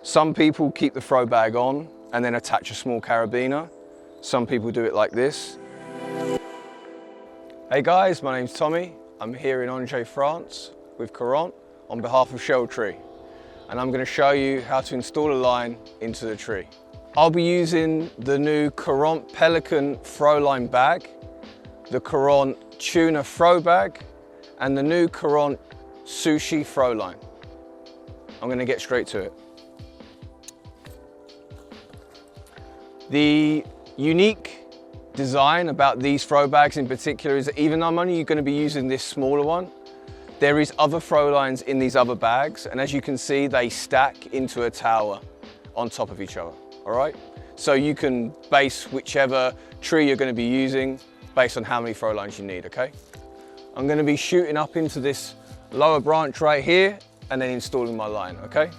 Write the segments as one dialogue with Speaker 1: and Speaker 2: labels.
Speaker 1: Some people keep the throw bag on and then attach a small carabiner. Some people do it like this. Hey guys, my name's Tommy. I'm here in France with Courant on behalf of Shell Tree, and I'm going to show you how to install a line into the tree. I'll be using the new Courant Pelican throw line bag, the Courant Tuna throw bag, and the new Courant Sushi Throw line. I'm going to get straight to it. The unique design about these throw bags in particular is that even though I'm only going to be using this smaller one, there is other throw lines in these other bags, and as you can see, they stack into a tower on top of each other, all right? So you can base whichever tree you're going to be using based on how many throw lines you need, okay? I'm going to be shooting up into this lower branch right here and then installing my line, okay?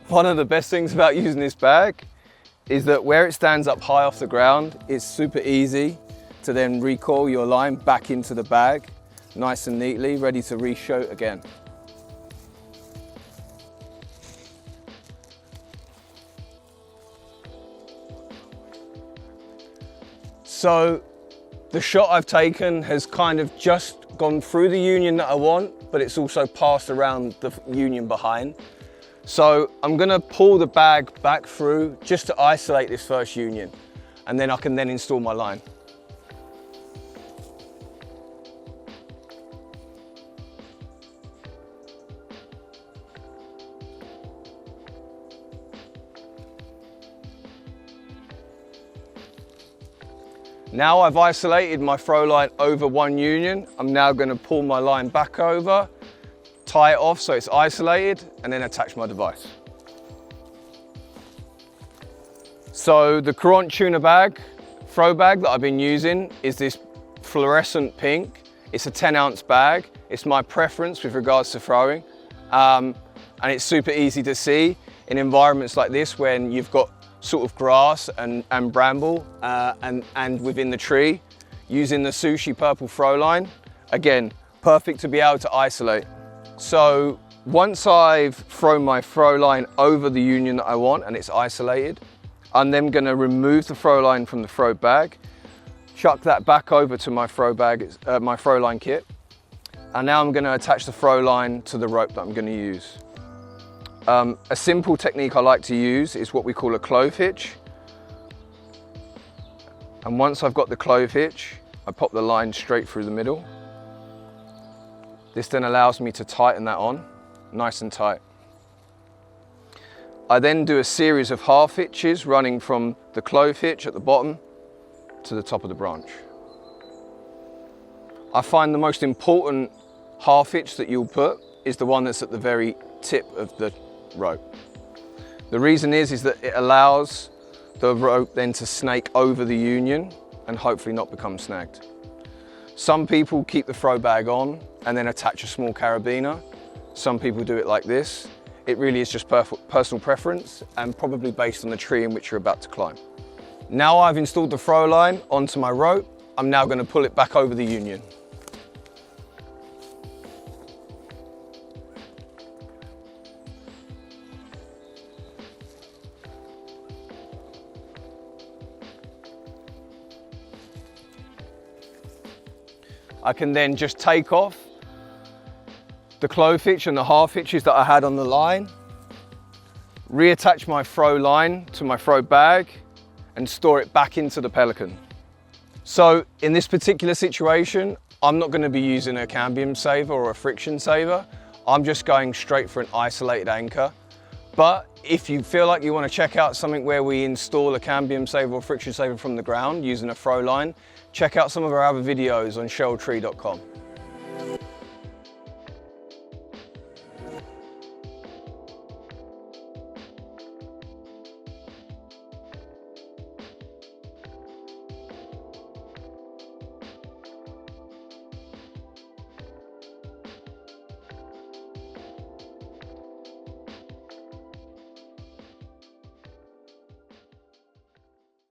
Speaker 1: One of the best things about using this bag is that where it stands up high off the ground, it's super easy to then recoil your line back into the bag, nice and neatly, ready to re-shoot again. So the shot I've taken has kind of just gone through the union that I want, but it's also passed around the union behind. So I'm going to pull the bag back through just to isolate this first union, and then I can then install my line. Now I've isolated my throw line over one union, I'm now going to pull my line back over, tie it off so it's isolated, and then attach my device. So the Courant tuna bag, throw bag that I've been using is this fluorescent pink. It's a 10-ounce bag. It's my preference with regards to throwing. And it's super easy to see in environments like this when you've got sort of grass and bramble and within the tree. Using the Sushi purple throw line, again, perfect to be able to isolate. So once I've thrown my throw line over the union that I want and it's isolated, I'm then going to remove the throw line from the throw bag, chuck that back over to my throw line kit, and now I'm going to attach the throw line to the rope that I'm going to use. A simple technique I like to use is what we call a clove hitch. And once I've got the clove hitch, I pop the line straight through the middle. This then allows me to tighten that on, nice and tight. I then do a series of half hitches running from the clove hitch at the bottom to the top of the branch. I find the most important half hitch that you'll put is the one that's at the very tip of the rope. The reason is that it allows the rope then to snake over the union and hopefully not become snagged. Some people keep the throw bag on and then attach a small carabiner. Some people do it like this. It really is just personal preference and probably based on the tree in which you're about to climb. Now I've installed the throw line onto my rope, I'm now going to pull it back over the union. I can then just take off the clove hitch and the half hitches that I had on the line, reattach my throw line to my throw bag, and store it back into the Pelican. So in this particular situation, I'm not going to be using a cambium saver or a friction saver. I'm just going straight for an isolated anchor. But if you feel like you want to check out something where we install a cambium saver or friction saver from the ground using a throw line, check out some of our other videos on shelltree.com.